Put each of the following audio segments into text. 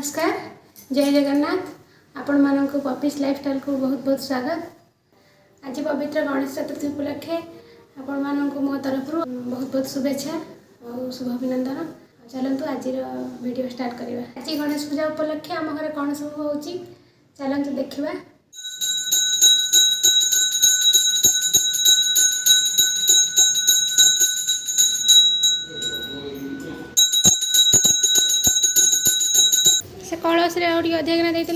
नमस्कार, जय जगन्नाथ। आपण मानक पपीस लाइफस्टाइल को बहुत बहुत स्वागत। आज पवित्र गणेश चतुर्थी उपलक्षे आपण मानक मो तरफ बहुत बहुत शुभेच्छा और शुभ अभिनंदन। चलतु आज वीडियो स्टार्ट करवा। आज गणेश पूजा उपलक्षे आम घर कौन सब हो चलतु देखा। से कलश रे अधिक देते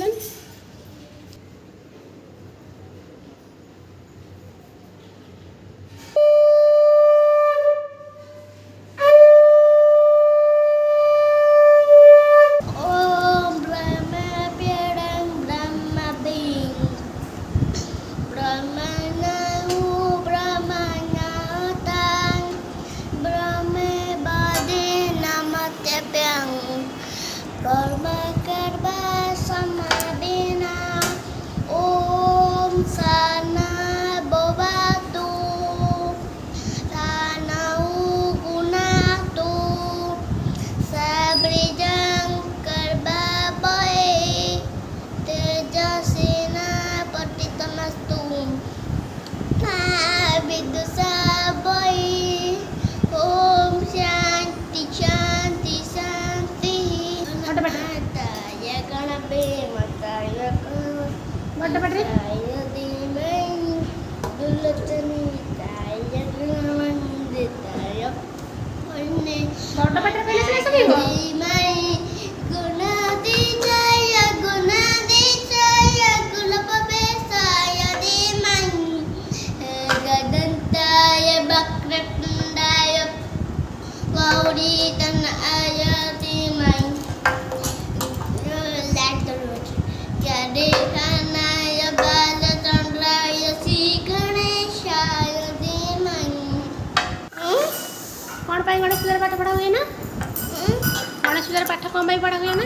कौन पाई गणेश पूजा पाठ पढ़ा हुए ना? गणेश पूजा पाठ कौन पाई पढ़ा हुए ना?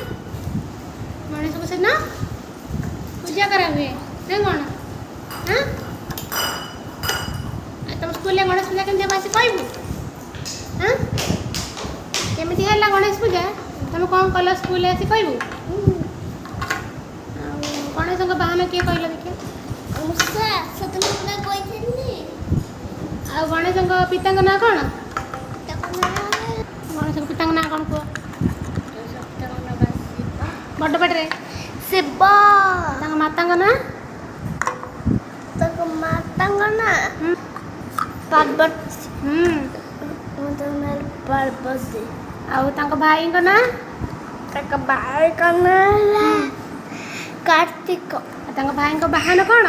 गणेश को ना पूजा करा हुए ना कौन? हाँ तुम स्कूल में गणेश पूजा केमती आसी कहबू? हाँ केमती है गणेश पूजा तुम कौन कल स्कूल आसी कहबू? गणेश बाहन किए कहल देखिए आ गणेश पिता ना कौन? गणेश पिता ना कौन कह बड़ पटे शिव माता ना पार्वती पार्वती आउ भाई ना भाई का ना कार्तिक भाई बाहन कौन?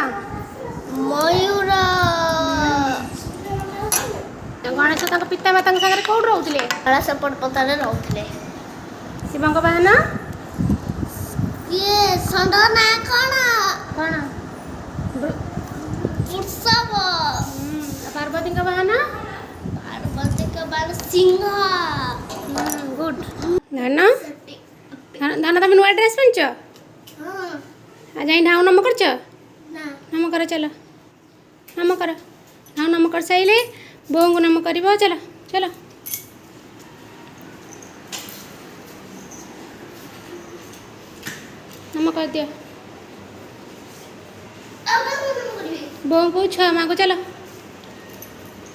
मयूर गणेश पिता माता सागर कौट रोते? सेपट पतार रोते। शिव बाहन ये षंड ना कौन कौन? उत्सव। पार्वती बाहन पार्वती का बाल सिंह। गुड। धन धन तुम नुआ ड्रेस पिंच आज ढाऊ नम कर नम कर चलो नम कर ढाऊ नम कर सारे बों को नम कर चलो चलो नम कर दियो बों को छुआ माँ को चलो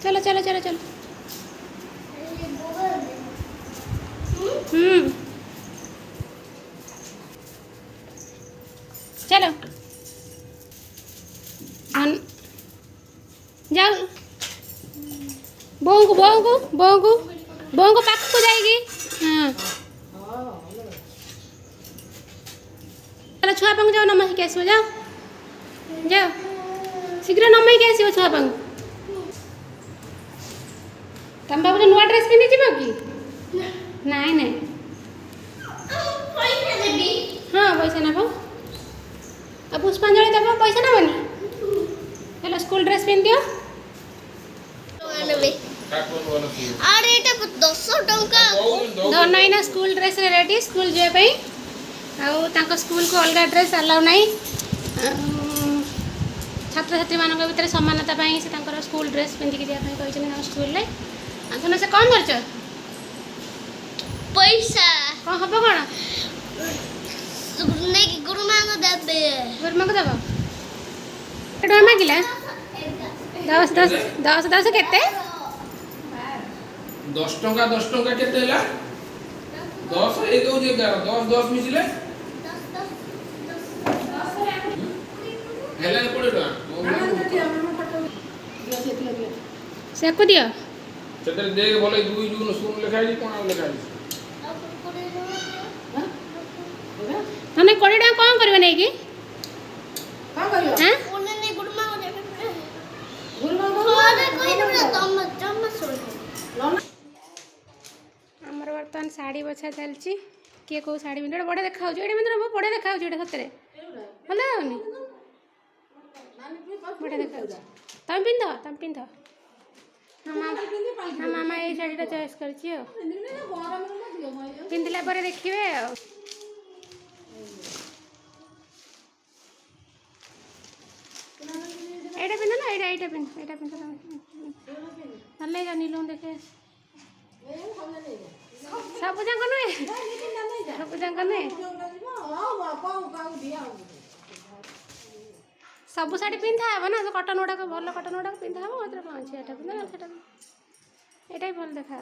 चलो चलो चलो चलो चलो जाओ बों को पाख को जाएगी। हाँ चलो छुआ पंग जाओ नम के आसो जाओ जाओ शीघ्र नम के आसो छुआ पंग। तुम बाबू नुआ ड्रेस पिंधि जीव कि नाई नाई हाँ पैसा नब आ पुष्पांजलि देव पैसा नबनी चलो स्कूल ड्रेस पिंध दियो। अरे 10 टंका धन ना स्कूल ड्रेस रेडी स्कूल जाए आउ स्कूल को अलग ड्रेस अलाउ नहीं छात्र छात्री मान भर समानता से स्कूल ड्रेस पिंधिकी जावाई स्कूल में से कौन कर पैसा कौन हम कौन ନେଇକି ଗୁରୁମା ଦେବେ। गुरुमा को देव टଙ୍କା मागिला 10 10 10 10 केते 10 टଙ୍କା केते ହେଲା 10 1 11 10 10 मिसिले ହେଲା 20 टଙ୍କା से को दियो ସେଟା ଦେख ଭଲେ 2 ଜୁନ ଶୁନ ଲେଖାଇ कोन ଲେଖାଇ तने 20 टଙ୍କା कोन करबे नै की कौन करियो हैं बोलने नहीं गुरुमा को देवे। गुरुमा अरे कोई नहीं तुम जम सुन। हमर वर्तमान साड़ी बछा चलची किए को साड़ी पिंड बड़े देखा एडी मतलब बड़े देखा एडी सतरे भल होनी बड़े देखा तुम पिंध मामा ये शाढ़ीटा चॉइस करची पिंधला पर देखिए एटा पिंध ना एटा पिंध भले जा नीलू देखे सब जाक नुहे सब जाक नुहे सब शाढ़ी पिंधा हे ना कटन गुड़ाक भल कटन गुड़ाक पिंधा हे मतलब कौन अच्छे एटा पिंध सेटा एटा भी भल देखा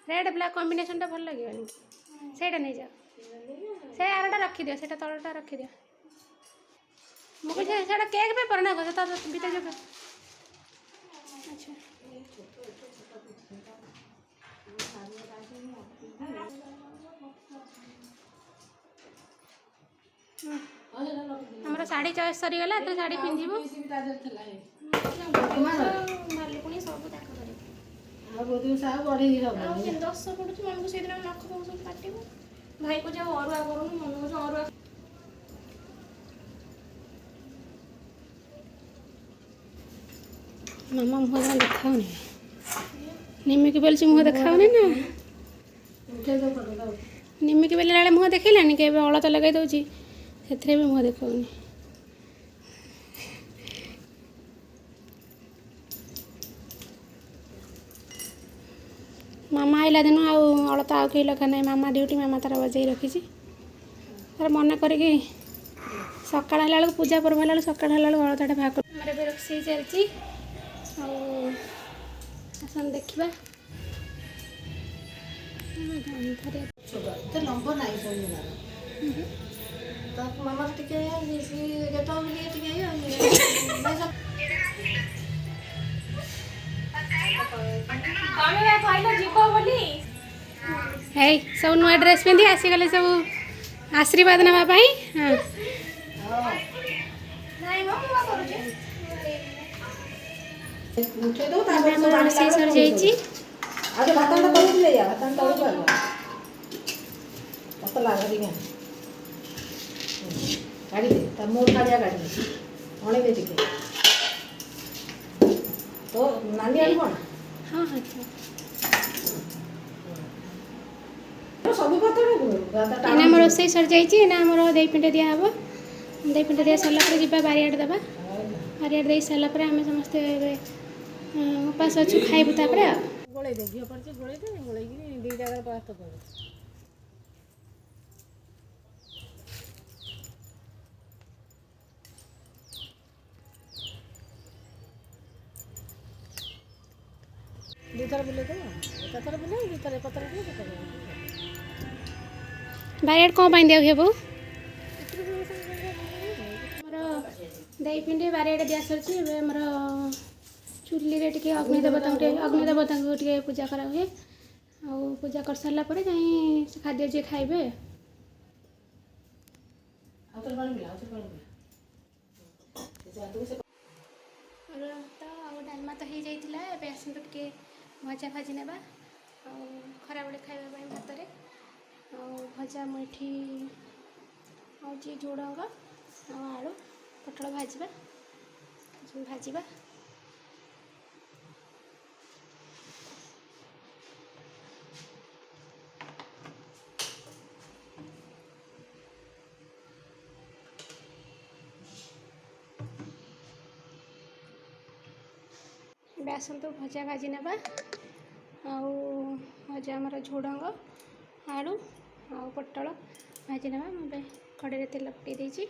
रेड ब्लैक कॉम्बिनेशन भल लगे सेटा नहीं जाओ से आरटा रखी दियो सेटा तलटा रखी दियो मुझे सेटा केक पेपर ना को तो बीते जो अच्छा हमर साड़ी चॉइस सरी गला तो साड़ी पिंधिबो भालुकुणी सब देख करे आ गोदी सा बड़ी सब आ 10 पडुछ मन को सेदिन नख को सब काटिबो भाई को जाओ अरुआ करूनु मन को अरुआ मामा मुह देखाओ निमिकी बोलची मुह देखाओ ना उठे दो कर दो निमिकी बेले लाले मुह देखैलानी के अलता लगाई दउची सेथरे भी मुह देखाउनी मामा आइला दिन अलता आउ कहीं लगा ना मामा ड्यूटी मामा तार बजाई रखी तार मन करके सकाळ होला बेलू पूजा पर्व होला सकाळ होला बेलू अलताटा भाग हमारे भी रोषे चलती आसन देखा तो नंबर नहीं सोनी तो मामा टिके गेट मिली टिके है सब नुआ ड्रेस पिंधि आसीगले सब आशीर्वाद नापी हाँ उठे दो तापर सब रोषे सर जाइए आगे भातन तो कर ले या भातन तो कर मत लागा दिया गाड़ी दे त मोर खालिया गाड़ी ओणे दे टिके तो नानी आल कोन हाँ हाँ तो सब भातन को भात एना मोर रोषे सर जाइए ना मोर दही पिंड दिया हम दही पिंड दिया सारा पर जीवा बारियाड देवा बारियाड दे सारा पर आम समस्ते उपास अच्छु खाइबू तापर गोळे दे घियो पड़छ गोळे की दी जगह पास तो कर दूसरा बोले तो पतर बोले दूसरा पतर बोले बारियाड कौन पाई दिया हे बो मोर दही पिंड बारियाड दिया सरछि एबे मोर चुली रे टिके अग्नि देवता को टिके पूजा करा हुए आ पूजा कर सारा पर जाई खाद्य जे खाइबे आउतर पानी मिला तो आ डालमा तो हो जाइला एबे आसନ୍ତୁ टिके भजा भाजी नेबा आ खरा बेले खाइबा भात रे आ भजा मुठी हूँ झुड़ंग आलू पटल भाजवा आसतु भजा भाजी नेबा भजा आमर झुड़ंग आलू आ पटल भाजी नेबा कड़े तेल पकई देती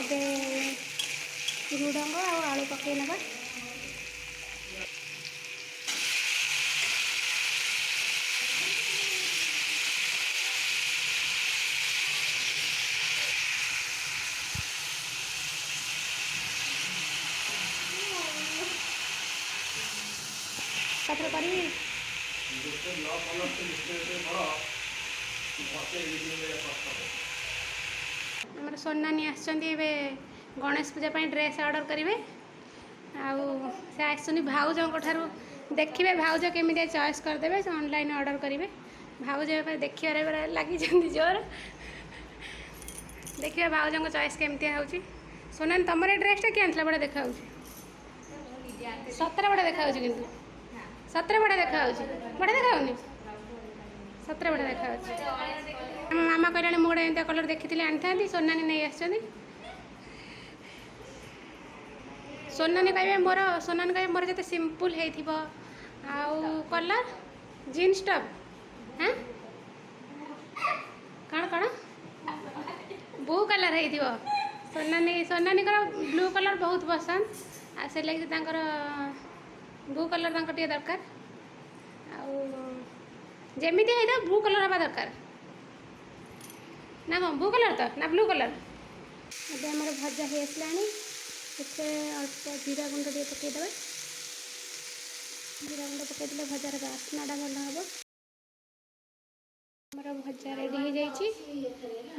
ଏବେ ଝୁଡ଼ଙ୍ଗ ଆଉ ଆଳୁ ପକାଇ ନେବା। ତାପରେ କରିବି ଆମର ସୋନାନୀ ଆସିଛନ୍ତି ଏବେ ଗଣେଶ ପୂଜା ପାଇଁ ଡ୍ରେସ୍ ଅର୍ଡ଼ର କରିବେ। ଆଉ ସେ ଆସିଛନ୍ତି ଭାଉଜଙ୍କ ଠାରୁ ଦେଖିବେ ଭାଉଜ କେମିତି ଚଏସ୍ କରିଦେବେ, ସେ ଅନଲାଇନ୍ ଅର୍ଡ଼ର କରିବେ। ଭାଉଜ ଏବେ ଦେଖିବାରେ ଲାଗିଛନ୍ତି ଜୋର, ଦେଖିବା ଭାଉଜଙ୍କ ଚଏସ୍ କେମିତି ହେଉଛି। ସୋନାନୀ ତମର ଏ ଡ୍ରେସ୍ଟା କିଏ ଆଣିଥିଲା? ବଢ଼ିଆ ଦେଖାହେଉଛି, ସତରେ ବଢ଼ିଆ ଦେଖାହେଉଛି, କିନ୍ତୁ ସତରେ ବଢ଼ିଆ ଦେଖାହେଉଛି, ବଢ଼ିଆ ଦେଖାହେଉନି? ସତରେ ବଢ଼ିଆ ଦେଖାହେଉଛି। ଆମ ମାମା କହିଲାଣି ମୁଁ ଗୋଟେ ଏମିତିଆ କଲର୍ ଦେଖିଥିଲି ଆଣିଥାନ୍ତି, ସୋନାନୀ ନେଇ ଆସିଛନ୍ତି। ସୋନାନୀ କହିବେ ମୋର ଯେତେ ସିମ୍ପଲ୍ ହେଇଥିବ ଆଉ କଲର୍ ଜିନ୍ସ ଟପ୍ ହଁ କ'ଣ ବ୍ଲୁ କଲର୍ ହେଇଥିବ। ସୋନାନୀଙ୍କର ବ୍ଲୁ କଲର୍ ବହୁତ ପସନ୍ଦ, ଆଉ ସେ ଲାଗି ତାଙ୍କର ବ୍ଲୁ କଲର୍ ତାଙ୍କର ଟିକେ ଦରକାର। ଆଉ ଯେମିତି ହେଇଥାଉ ବ୍ଲୁ କଲର୍ ହେବା ଦରକାର ନା? କ'ଣ ବ୍ଲୁ କଲର୍ ତ ନା ବ୍ଲୁ କଲର୍? ଏବେ ଆମର ଭଜା ହେଇ ଆସିଲାଣି, ସେଥିରେ ଅଳ୍ପ ଜିରା ଗୁଣ୍ଡ ଟିକେ ପକାଇଦେବା। ଜିରା ଗୁଣ୍ଡ ପକାଇଦେଲେ ଭଜାର ବାସ୍ନାଟା ଭଲ ହେବ। ଆମର ଭଜା ରେଡ଼ି ହେଇଯାଇଛି,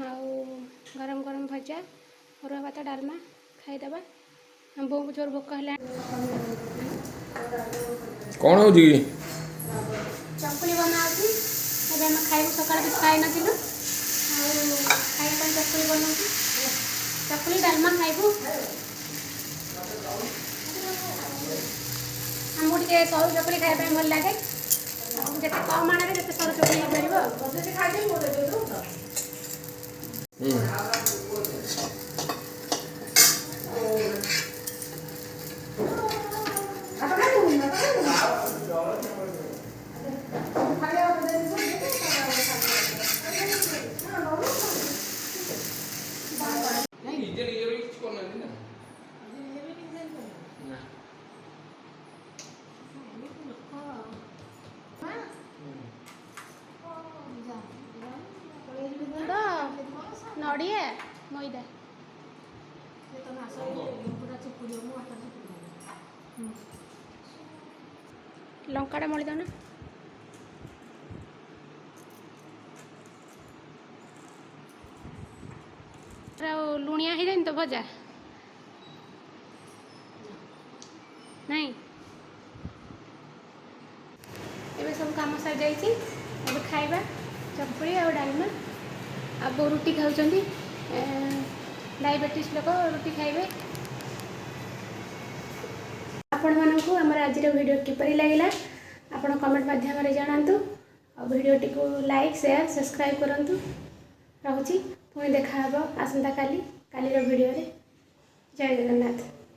ଆଉ ଗରମ ଗରମ ଭଜା, ଅରୁଆ ଭାତ, ଡାଲମା ଖାଇଦେବା। ଆମ ବୋଉଙ୍କୁ ଜୋର ଭୋକ ହେଲାଣି। କ'ଣ ହେଉଛି କି? ଚକୁଳି ବନାଉଛି, ଏବେ ଆମେ ଖାଇବୁ। ସକାଳେ କିଛି ଖାଇନଥିଲୁ, ଆଉ ଖାଇବା ପାଇଁ ଚକୁଳି ବନାଉଛି। ଚକୁଳି ଡାଲମା ଖାଇବୁ। ଆମକୁ ଟିକେ ସରୁ ଚକୁଳି ଖାଇବା ପାଇଁ ଭଲ ଲାଗେ, ଆଉ ଯେତେ କମ୍ ଆଣରେ ଯେତେ ସରୁ ଚକୁଳି ହେଇପାରିବ। ନିଜେ ନିଜର କିଛି କରୁନାହାନ୍ତି ନା। ଗୁଡ଼, ନଡ଼ିଆ, ମଇଦା। ଲଙ୍କାଟା ମଳି ଦଉନା। ଆଉ ଲୁଣିଆ ହେଇଯାଇନି ତ ଭଜା? ନାଇଁ, ଏବେ ସବୁ କାମ ସରିଯାଇଛି। ଏବେ ଖାଇବା ଚକୁଳି ଆଉ ଡାଲମା। ଆଉ ବୋଉ ରୁଟି ଖାଉଛନ୍ତି, ଡାଇବେଟିସ୍ ଲୋକ ରୁଟି ଖାଇବେ। ଆପଣମାନଙ୍କୁ ଆମର ଆଜିର ଭିଡ଼ିଓ କିପରି ଲାଗିଲା ଆପଣ କମେଣ୍ଟ ମାଧ୍ୟମରେ ଜଣାନ୍ତୁ। ଆଉ ଭିଡ଼ିଓଟିକୁ ଲାଇକ୍, ସେୟାର, ସବସ୍କ୍ରାଇବ୍ କରନ୍ତୁ। ରହୁଛି, ପୁଣି ଦେଖା ହେବ ଆସନ୍ତାକାଲିର ଭିଡ଼ିଓରେ। ଜୟ ଜଗନ୍ନାଥ।